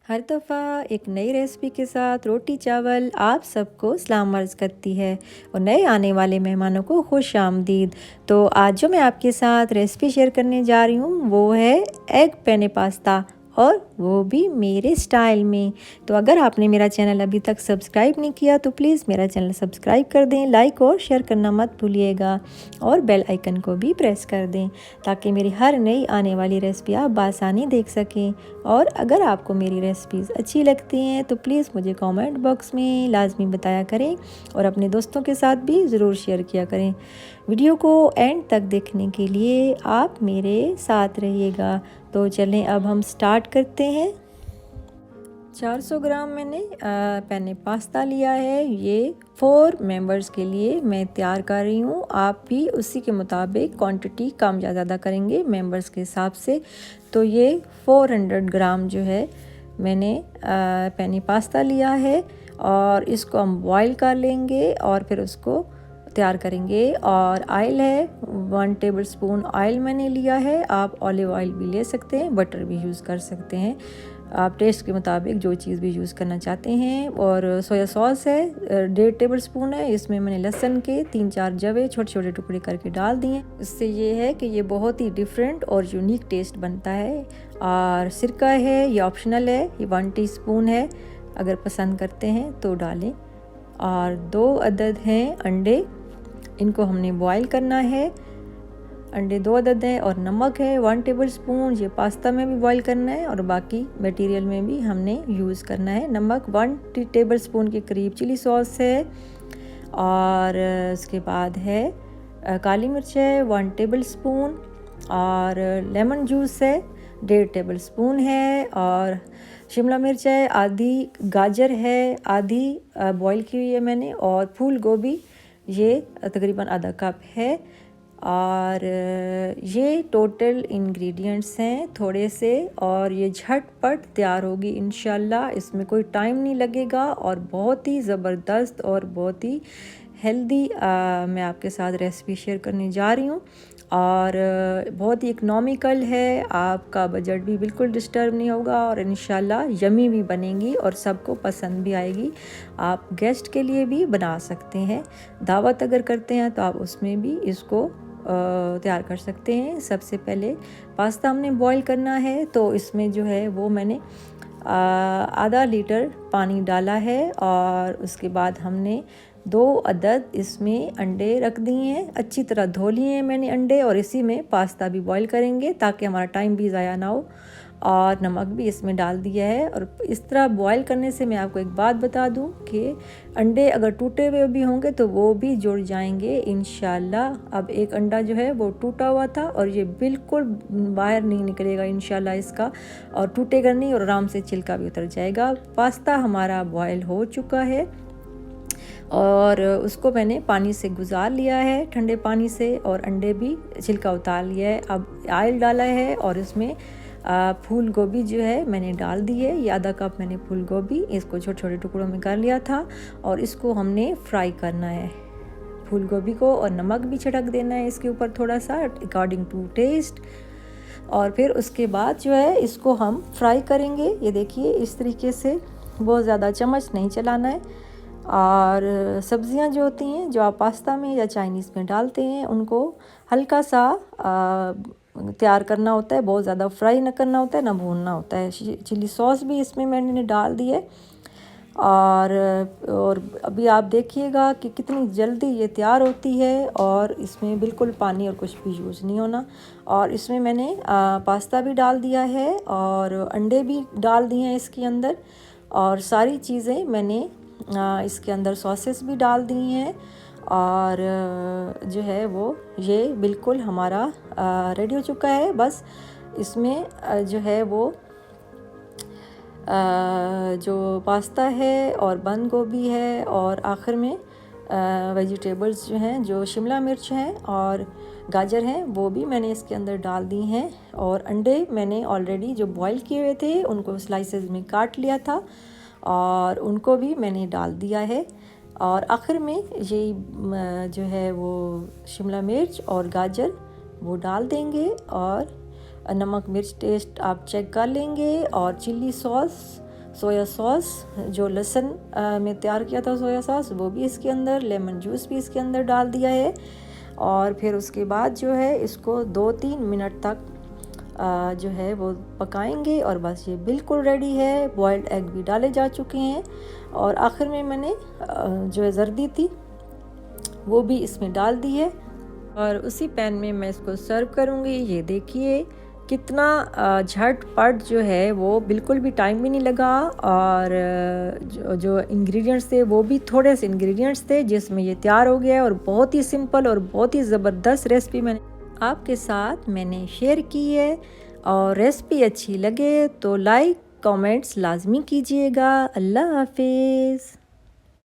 हर दफ़ा एक नई रेसिपी के साथ रोटी चावल आप सबको सलाम अर्ज़ करती है और नए आने वाले मेहमानों को खुश आमदीद। तो आज जो मैं आपके साथ रेसिपी शेयर करने जा रही हूँ वो है एग पेने पास्ता, और वो भी मेरे स्टाइल में। तो अगर आपने मेरा चैनल अभी तक सब्सक्राइब नहीं किया तो प्लीज़ मेरा चैनल सब्सक्राइब कर दें, लाइक और शेयर करना मत भूलिएगा और बेल आइकन को भी प्रेस कर दें ताकि मेरी हर नई आने वाली रेसिपी आप बासानी देख सकें। और अगर आपको मेरी रेसिपीज़ अच्छी लगती हैं तो प्लीज़ मुझे कमेंट बॉक्स में लाजमी बताया करें और अपने दोस्तों के साथ भी ज़रूर शेयर किया करें। वीडियो को एंड तक देखने के लिए आप मेरे साथ रहिएगा। तो चलें अब हम स्टार्ट करते हैं। 400 ग्राम मैंने पेने पास्ता लिया है। ये 4 मेंबर्स के लिए मैं तैयार कर रही हूँ। आप भी उसी के मुताबिक क्वांटिटी कम या ज़्यादा करेंगे मेंबर्स के हिसाब से। तो ये 400 ग्राम जो है मैंने पेने पास्ता लिया है और इसको हम बॉईल कर लेंगे और फिर उसको तैयार करेंगे। और ऑयल है 1 टेबलस्पून ऑयल मैंने लिया है। आप ऑलिव ऑयल भी ले सकते हैं, बटर भी यूज़ कर सकते हैं, आप टेस्ट के मुताबिक जो चीज़ भी यूज़ करना चाहते हैं। और सोया सॉस है 1.5 टेबलस्पून है। इसमें मैंने लहसुन के 3-4 जवे छोटे छोटे टुकड़े करके डाल दिए। इससे ये है कि ये बहुत ही डिफरेंट और यूनिक टेस्ट बनता है। और सिरका है, ये ऑप्शनल है, ये 1 टीस्पून है, अगर पसंद करते हैं तो डालें। और 2 अदद हैं अंडे, इनको हमने बॉईल करना है। अंडे 2 अदद हैं और नमक है 1 टेबलस्पून। ये पास्ता में भी बॉईल करना है और बाकी मटेरियल में भी हमने यूज़ करना है। नमक 1 टेबलस्पून के करीब। चिली सॉस है और उसके बाद है काली मिर्च है 1 टेबलस्पून और लेमन जूस है 1.5 टेबलस्पून है और शिमला मिर्च है आधी, गाजर है आधी बॉईल की हुई है मैंने, और फूल गोभी ये तकरीबन आधा कप है। और ये टोटल इंग्रेडिएंट्स हैं थोड़े से, और ये झटपट तैयार होगी इंशाल्लाह। इसमें कोई टाइम नहीं लगेगा और बहुत ही ज़बरदस्त और बहुत ही हेल्दी मैं आपके साथ रेसिपी शेयर करने जा रही हूँ। और बहुत ही इकनॉमिकल है, आपका बजट भी बिल्कुल डिस्टर्ब नहीं होगा और इंशाल्लाह यमी भी बनेगी और सबको पसंद भी आएगी। आप गेस्ट के लिए भी बना सकते हैं, दावत अगर करते हैं तो आप उसमें भी इसको तैयार कर सकते हैं। सबसे पहले पास्ता हमने बॉईल करना है, तो इसमें जो है वो मैंने आधा लीटर पानी डाला है और उसके बाद हमने 2 अदद इसमें अंडे रख दिए हैं, अच्छी तरह धो लिए हैं मैंने अंडे, और इसी में पास्ता भी बॉईल करेंगे ताकि हमारा टाइम भी ज़ाया ना हो। और नमक भी इसमें डाल दिया है। और इस तरह बॉईल करने से मैं आपको एक बात बता दूं कि अंडे अगर टूटे हुए भी होंगे तो वो भी जुड़ जाएंगे इंशाल्लाह। अब एक अंडा जो है वो टूटा हुआ था और ये बिल्कुल बाहर नहीं निकलेगा इंशाल्लाह इसका, और टूटेगा नहीं और आराम से छिलका भी उतर जाएगा। पास्ता हमारा बॉयल हो चुका है और उसको मैंने पानी से गुजार लिया है, ठंडे पानी से, और अंडे भी छिलका उतार लिया है। अब ऑयल डाला है और इसमें फूल गोभी जो है मैंने डाल दी है। ये आधा कप मैंने फूल गोभी, इसको छोटे छोटे टुकड़ों में कर लिया था और इसको हमने फ्राई करना है फूल गोभी को, और नमक भी छिड़क देना है इसके ऊपर थोड़ा सा अकॉर्डिंग टू टेस्ट। और फिर उसके बाद जो है इसको हम फ्राई करेंगे। ये देखिए इस तरीके से, बहुत ज़्यादा चम्मच नहीं चलाना है। और सब्ज़ियां जो होती हैं जो आप पास्ता में या चाइनीज़ में डालते हैं उनको हल्का सा तैयार करना होता है, बहुत ज़्यादा फ्राई ना करना होता है ना भूनना होता है। चिली सॉस भी इसमें मैंने डाल दी है। और अभी आप देखिएगा कि कितनी जल्दी ये तैयार होती है और इसमें बिल्कुल पानी और कुछ भी यूज़ नहीं होना। और इसमें मैंने पास्ता भी डाल दिया है और अंडे भी डाल दिए हैं इसके अंदर, और सारी चीज़ें मैंने इसके अंदर सॉसेस भी डाल दी हैं। और जो है वो ये बिल्कुल हमारा रेडी हो चुका है। बस इसमें जो है वो जो पास्ता है और बंद गोभी है और आखिर में वेजिटेबल्स जो हैं, जो शिमला मिर्च हैं और गाजर हैं, वो भी मैंने इसके अंदर डाल दी हैं। और अंडे मैंने ऑलरेडी जो बॉईल किए हुए थे उनको स्लाइसेस में काट लिया था और उनको भी मैंने डाल दिया है। और आखिर में ये जो है वो शिमला मिर्च और गाजर वो डाल देंगे, और नमक मिर्च टेस्ट आप चेक कर लेंगे, और चिल्ली सॉस सोया सॉस जो लहसुन में तैयार किया था सोया सॉस वो भी इसके अंदर, लेमन जूस भी इसके अंदर डाल दिया है। और फिर उसके बाद जो है इसको 2-3 मिनट तक जो है वो पकाएंगे और बस ये बिल्कुल रेडी है। बॉइल्ड एग भी डाले जा चुके हैं और आखिर में मैंने जो है जर्दी थी वो भी इसमें डाल दी है और उसी पैन में मैं इसको सर्व करूँगी। ये देखिए कितना झटपट जो है वो, बिल्कुल भी टाइम भी नहीं लगा और जो इंग्रेडिएंट्स थे वो भी थोड़े से इंग्रेडिएंट्स थे जिसमें ये तैयार हो गया और बहुत ही सिंपल और बहुत ही ज़बरदस्त रेसिपी मैंने आपके साथ शेयर की है। और रेसिपी अच्छी लगे तो लाइक कमेंट्स लाजमी कीजिएगा। अल्लाह हाफिज़।